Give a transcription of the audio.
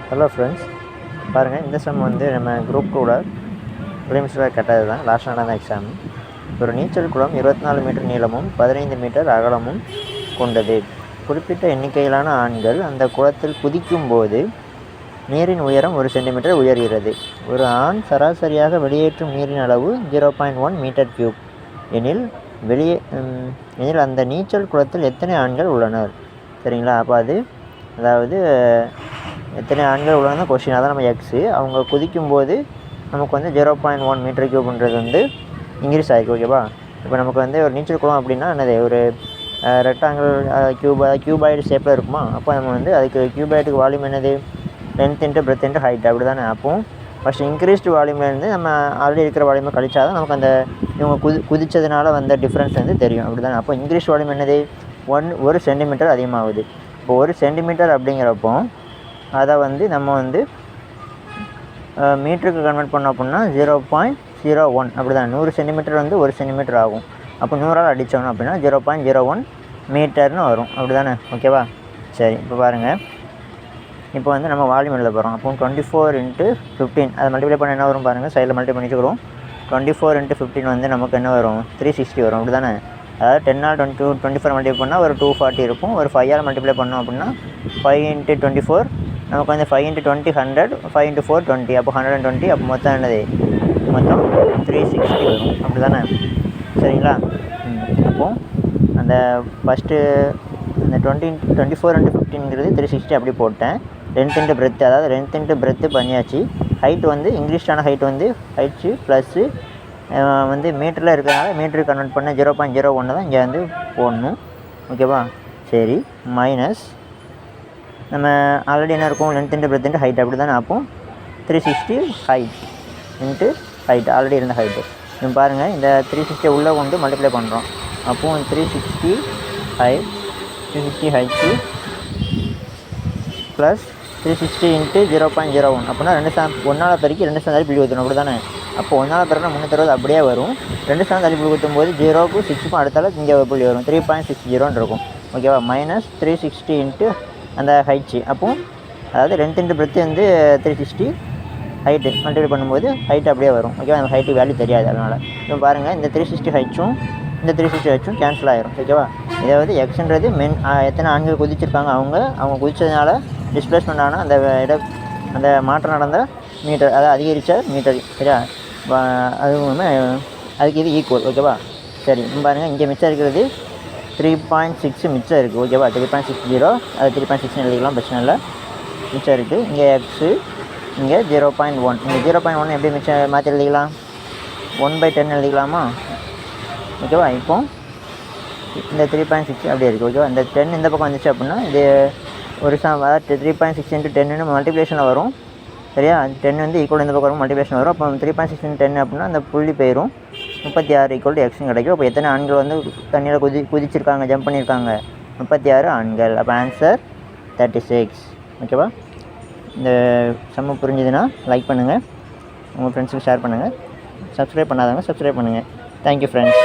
Hello friends, பாருங்கள் இந்த செம் வந்து நம்ம குரூப் கூட ப்ரிலிம்ஸில் கெட்டது தான் லாஸ்ட் நடந்த எக்ஸாம். ஒரு நீச்சல் குளம் 24 மீட்டர் நீளமும் 15 மீட்டர் அகலமும் கொண்டது. குறிப்பிட்ட எண்ணிக்கையிலான ஆண்கள் அந்த குளத்தில் குதிக்கும் போது நீரின் உயரம் 1 சென்டிமீட்டர் உயர்கிறது. ஒரு ஆண் சராசரியாக வெளியேற்றும் நீரின் அளவு 0.1 மீட்டர் கியூப் எனில் எனில் அந்த நீச்சல் குளத்தில் எத்தனை ஆண்கள் உள்ளனர்? சரிங்களா? அப்போ அதாவது எத்தனை ஆண்கள் உள்ளன கொஸ்டின், அதான் நம்ம எக்ஸு. அவங்க குதிக்கும்போது நமக்கு வந்து 0.1 மீட்டர் கியூப்ன்றது வந்து இன்க்ரீஸ் ஆகிருக்கு. ஓகேவா? இப்போ நமக்கு வந்து ஒரு நீச்சல் குளம் அப்படின்னா என்னது, ஒரு ரெக்டாங்கிள் கியூபாய்டு ஷேப்பில் இருக்குமா? அப்போ நம்ம வந்து அதுக்கு கியூபாய்டுக்கு வால்யூம் என்னது, length into breadth into height, அப்படி தானே? அப்போது ஃபஸ்ட்டு இன்க்ரீஸ்டு வால்யூம்லேருந்து நம்ம ஆல்ரெடி இருக்கிற வால்யூமை கழிச்சா தான் நமக்கு அந்த இவங்க குதிச்சதுனால வந்த டிஃப்ரென்ஸ் வந்து தெரியும், அப்படி தானே? அப்போ இன்க்ரீஸ் வால்யூம் என்னது, 1 சென்டிமீட்டர் அதிகமாகுது. இப்போ 1 சென்டிமீட்டர் அப்படிங்கிறப்போ அதை வந்து நம்ம வந்து மீட்டருக்கு கன்வெர்ட் பண்ணோம் அப்படின்னா 0.01, அப்படி தான். 100 சென்டிமீட்டர் வந்து 1 சென்டிமீட்டர் ஆகும். அப்போ 100ஆல் அடித்தோம் அப்படின்னா 0.01 மீட்டர்னு வரும், அப்படி தானே? ஓகேவா? சரி, இப்போ பாருங்கள். இப்போ வந்து நம்ம வால்யூம் எழுத போகிறோம். அப்போ 24 × 15 அதை மல்டிப்ளை பண்ண என்ன வரும் பாருங்கள், சைடில் மல்டிப்ளை பண்ணிக்கிறோம். 24 × 15 வந்து நமக்கு என்ன வரும், 360 வரும், அப்படி தானே? அதாவது 10ஆல் 24 மல்டிப்ளை பண்ணால் ஒரு 240 இருக்கும். ஒரு 5ஆல் மல்டிப்ளை பண்ணோம் அப்படின்னா 5 × 24 நமக்கு வந்து 5 × 20 100, 5 × 4 20, அப்போ 120. அப்போ மொத்தம் என்னது, மொத்தம் 360 வரும், அப்படி தானே? சரிங்களா? அப்போது அந்த ஃபஸ்ட்டு அந்த 24 × 15ங்கிறது 360 அப்படி போட்டேன். லென்த் இன்ட்டு பிரெத்து, அதாவது லென்த் இன்ட்டு பிரெத்து பண்ணியாச்சு. ஹைட் வந்து இங்கிலீஷான ஹைட் வந்து ஹைட்ஸு ப்ளஸ்ஸு வந்து மீட்டரில் இருக்கிறனால மீட்டருக்கு கன்வெர்ட் பண்ண 0.01 தான் இங்கே வந்து போடணும். ஓகேவா? சரி, மைனஸ் நம்ம ஆல்ரெடி என்ன இருக்கும், length into breadth into height, அப்படி தானே? அப்போ 360 ஹைட் இன்ட்டு ஹைட், ஆல்ரெடி இருந்த ஹைட்டு. இப்போ பாருங்கள், இந்த 360 உள்ளே கொண்டு மல்டிப்ளை பண்ணுறோம். அப்போது 360 ஹைட், 360 ஹைட்டு ப்ளஸ் 360 × 0.01, அப்படின்னா 1ஆல் பெருக்கி 2 தள்ளி புள்ளி ஊற்றணும், அப்படி தானே? அப்போ 1ஆல் பெருக்கினா 360 அப்படியே வரும். 2 தள்ளி புள்ளி ஊற்றும் போது 0க்கும் 6க்கும் அடுத்தால இங்கே ஒரு புள்ளி வரும், 3.60 இருக்கும். ஓகேவா? மைனஸ் 360 × அந்த ஹைட்ஸு. அப்போது அதாவது லென்த் இன்ட்டு பிரெத்து வந்து 360 ஹைட்டு மல்டிப்ளை பண்ணும்போது ஹைட் அப்படியே வரும். ஓகேவா? அந்த ஹைட்டு வேல்யூ தெரியாது, அதனால். இப்போ பாருங்கள், இந்த 360 ஹைட்ஸும் இந்த 360 ஹைட்ஸும் கேன்சல் ஆகிரும். ஓகேவா? இதாவது எக்ஸ்ன்றது எத்தனை ஆண்கள் குதிச்சிருக்காங்க, அவங்க குதிச்சதுனால டிஸ்பிளேஸ்மெண்ட் ஆனால் அந்த மாற்றம் நடந்த மீட்டர், அதாவது அதிகரித்த மீட்டர். சரியா? அதுக்கு இது ஈக்குவல். ஓகேவா? சரி, பாருங்கள், இங்கே மிச்சம் இருக்கிறது 3.6 மிச்சம் இருக்குது. ஓகேவா? 3.60 அது 3.6 எழுதிக்கலாம், பிரச்சனை இல்லை. மிச்சம் இருக்குது. இங்கே எக்ஸு, இங்கே 0.1. இங்கே 0.1 எப்படி மிச்சம் மாற்றி எழுதிக்கலாம், 1/10 எழுதிக்கலாமா? ஓகேவா? இப்போ இந்த 3.6 அப்படியே இருக்குது. ஓகேவா? இந்த 10 இந்த பக்கம் வந்துச்சு அப்படின்னா இது ஒரு அதாவது 3.6 × 10ன்னு மல்டிப்ளேஷனில் வரும். சரியா? 10 வந்து ஈக்குவல் இந்த பக்கம் வரும், மல்டிப்ளேஷன் வரும். அப்போ 3.6 × 10 அப்படின்னா அந்த புள்ளி போயிடும், 36 = எக்ஸ்னு கிடைக்கும். அப்போ எத்தனை ஆண்கள் வந்து தண்ணியில் குதிச்சிருக்காங்க, ஜம்ப் பண்ணியிருக்காங்க, 36 ஆண்கள். அப்போ ஆன்சர் 36. ஓகேவா? இந்த சம்மு புரிஞ்சுதுன்னா லைக் பண்ணுங்கள், உங்கள் ஃப்ரெண்ட்ஸுக்கு ஷேர் பண்ணுங்கள். சப்ஸ்கிரைப் பண்ணாதவங்க சப்ஸ்கிரைப் பண்ணுங்கள். Thank you friends.